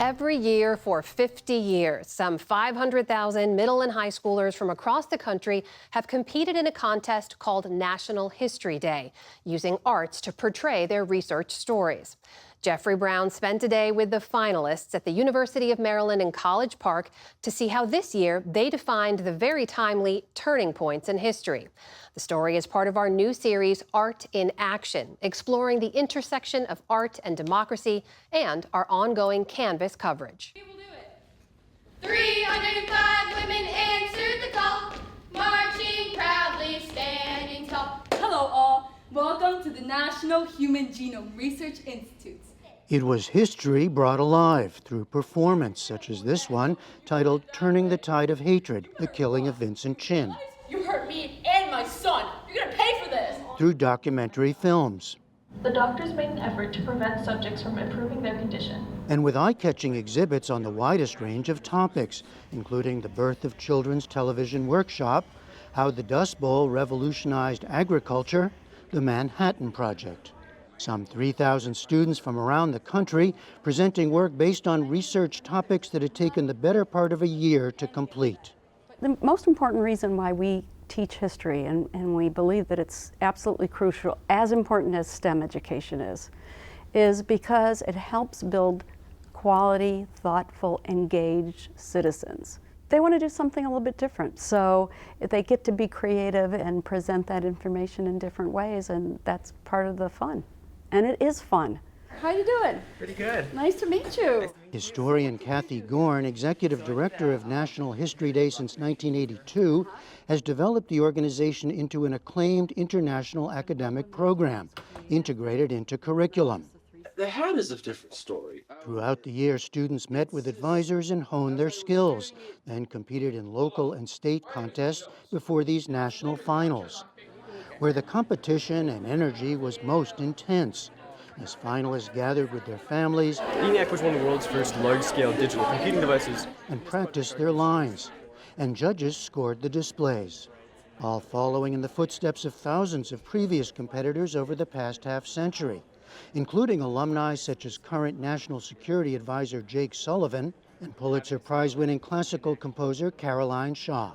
Every year for 50 years, some 500,000 middle and high schoolers from across the country have competed in a contest called National History Day, using arts to portray their research stories. Jeffrey Brown spent a day with the finalists at the University of Maryland in College Park to see how this year they defined the very timely turning points in history. The story is part of our new series, Art in Action, exploring the intersection of art and democracy and our ongoing Canvas coverage. We will do it. 305 women answered the call, marching proudly, standing tall. Hello all, welcome to the National Human Genome Research Institute. It was history brought alive through performance such as this one, titled Turning the Tide of Hatred, the Killing of Vincent Chin. You hurt me and my son. You're gonna pay for this. Through documentary films. The doctors made an effort to prevent subjects from improving their condition. And with eye-catching exhibits on the widest range of topics, including the birth of children's television workshop, how the Dust Bowl revolutionized agriculture, the Manhattan Project. Some 3,000 students from around the country presenting work based on research topics that had taken the better part of a year to complete. The most important reason why we teach history, and we believe that it's absolutely crucial, as important as STEM education is because it helps build quality, thoughtful, engaged citizens. They want to do something a little bit different, so if they get to be creative and present that information in different ways, and that's part of the fun. And it is fun. How you doing? Pretty good. Nice to meet you. Historian Kathy Gorn, executive director of National History Day since 1982, has developed the organization into an acclaimed international academic program, integrated into curriculum. The hat is a different story. Throughout the year, students met with advisors and honed their skills, then competed in local and state contests before these national finals, where the competition and energy was most intense, as finalists gathered with their families ENIAC was one of the world's first large-scale digital computing devices and practiced their lines, and judges scored the displays, all following in the footsteps of thousands of previous competitors over the past half-century, including alumni such as current National Security Advisor Jake Sullivan and Pulitzer Prize-winning classical composer Caroline Shaw.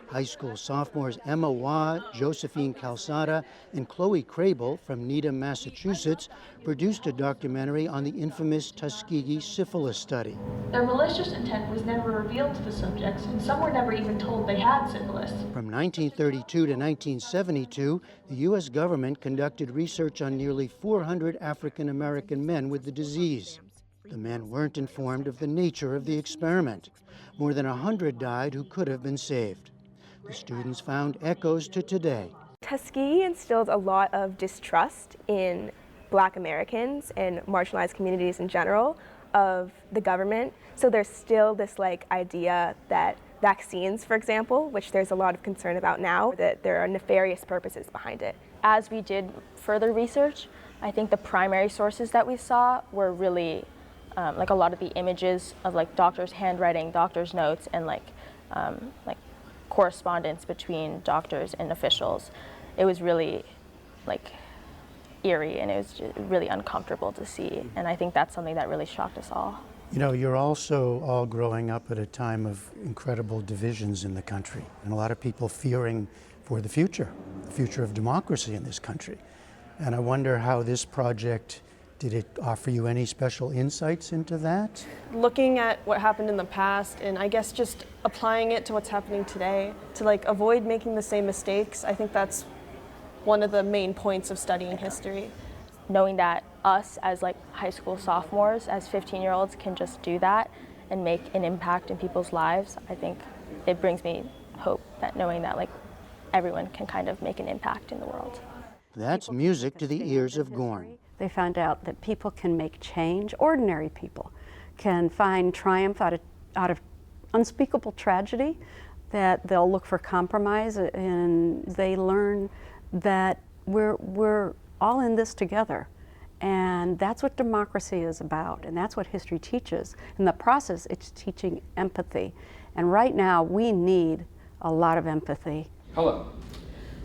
High school sophomores Emma Waugh, Josephine Calzada, and Chloe Crable from Needham, Massachusetts, produced a documentary on the infamous Tuskegee syphilis study. Their malicious intent was never revealed to the subjects, and some were never even told they had syphilis. From 1932 to 1972, the U.S. government conducted research on nearly 400 African American men with the disease. The men weren't informed of the nature of the experiment. More than 100 died who could have been saved. The students found echoes to today. Tuskegee instilled a lot of distrust in Black Americans and marginalized communities in general of the government. So there's still this idea that vaccines, for example, which there's a lot of concern about now, that there are nefarious purposes behind it. As we did further research, I think the primary sources that we saw were really a lot of the images of doctors' handwriting, doctors' notes, and correspondence between doctors and officials. It was really eerie, and it was just really uncomfortable to see, and I think that's something that really shocked us all. You know, you're also all growing up at a time of incredible divisions in the country, and a lot of people fearing for the future of democracy in this country. And I wonder how this project, did it offer you any special insights into that? Looking at what happened in the past, and I guess just applying it to what's happening today, to avoid making the same mistakes, I think that's one of the main points of studying history. Knowing that us as high school sophomores, as 15-year-olds, can just do that and make an impact in people's lives, I think it brings me hope, that knowing that everyone can kind of make an impact in the world. That's music to the ears of Gorn. They found out that people can make change. Ordinary people can find triumph out of unspeakable tragedy, that they'll look for compromise, and they learn that we're all in this together. And that's what democracy is about, and that's what history teaches. In the process, it's teaching empathy. And right now, we need a lot of empathy. Hello,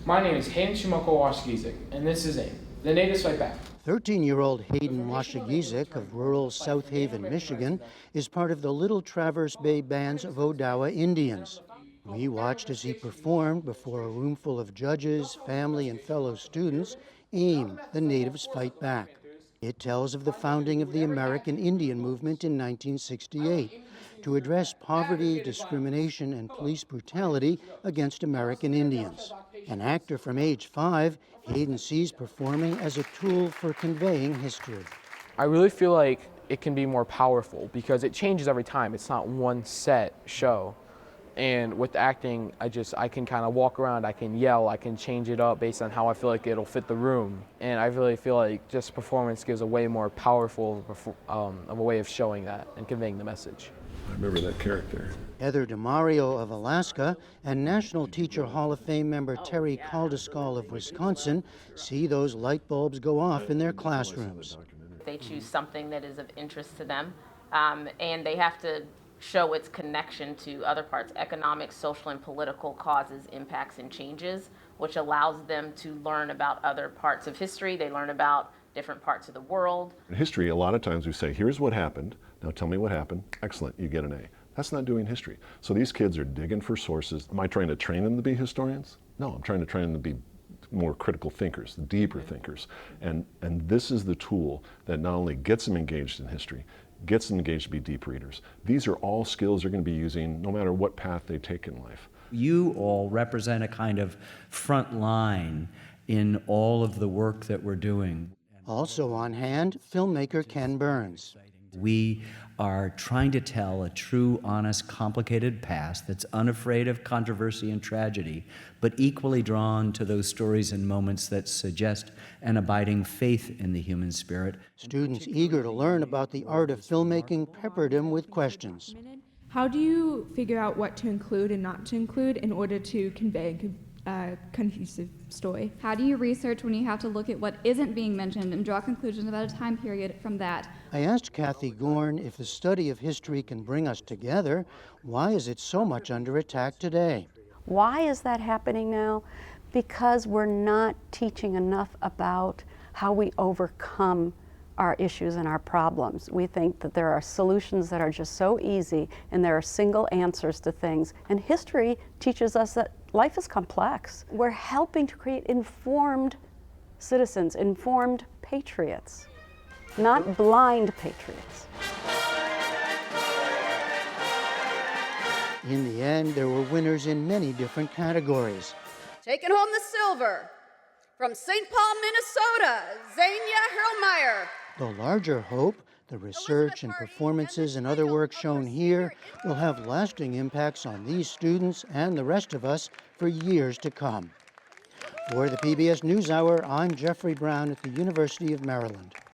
my name is Hayden Shumoko Washgizik, and this is AIM, The Natives Fight Back. 13-year-old Hayden Washagizik of rural South Haven, Michigan, is part of the Little Traverse Bay Bands of Odawa Indians. We watched as he performed before a room full of judges, family, and fellow students, AIM, the Natives Fight Back. It tells of the founding of the American Indian Movement in 1968 to address poverty, discrimination, and police brutality against American Indians. An actor from age 5, Hayden sees performing as a tool for conveying history. I really feel like it can be more powerful because it changes every time. It's not one set show. And with acting, I can kind of walk around, I can yell, I can change it up based on how I feel like it'll fit the room. And I really feel like just performance gives a way more powerful of a way of showing that and conveying the message. I remember that character. Heather DeMario of Alaska and National Teacher Hall of Fame member Terry Kaldeskal of Wisconsin see those light bulbs go off in their classrooms. They choose something that is of interest to them, and they have to show its connection to other parts, economic, social, and political causes, impacts, and changes, which allows them to learn about other parts of history. They learn about different parts of the world. In history, a lot of times we say, here's what happened, now tell me what happened. Excellent, you get an A. That's not doing history. So these kids are digging for sources. Am I trying to train them to be historians? No, I'm trying to train them to be more critical thinkers, deeper thinkers. And this is the tool that not only gets them engaged in history, gets them engaged to be deep readers. These are all skills they're going to be using no matter what path they take in life. You all represent a kind of front line in all of the work that we're doing. Also on hand, filmmaker Ken Burns. We are trying to tell a true, honest, complicated past that's unafraid of controversy and tragedy, but equally drawn to those stories and moments that suggest an abiding faith in the human spirit. Students eager to learn about the art of filmmaking peppered him with questions. How do you figure out what to include and not to include in order to convey a cohesive story? How do you research when you have to look at what isn't being mentioned and draw conclusions about a time period from that? I asked Kathy Gorn if the study of history can bring us together. Why is it so much under attack today? Why is that happening now? Because we're not teaching enough about how we overcome our issues and our problems. We think that there are solutions that are just so easy and there are single answers to things. And history teaches us that life is complex. We're helping to create informed citizens, informed patriots, not blind patriots. In the end, there were winners in many different categories. Taking home the silver from St. Paul, Minnesota, Zania Hurlmeyer. The larger hope, the research and performances and other work shown here will have lasting impacts on these students and the rest of us for years to come. For the PBS NewsHour, I'm Jeffrey Brown at the University of Maryland.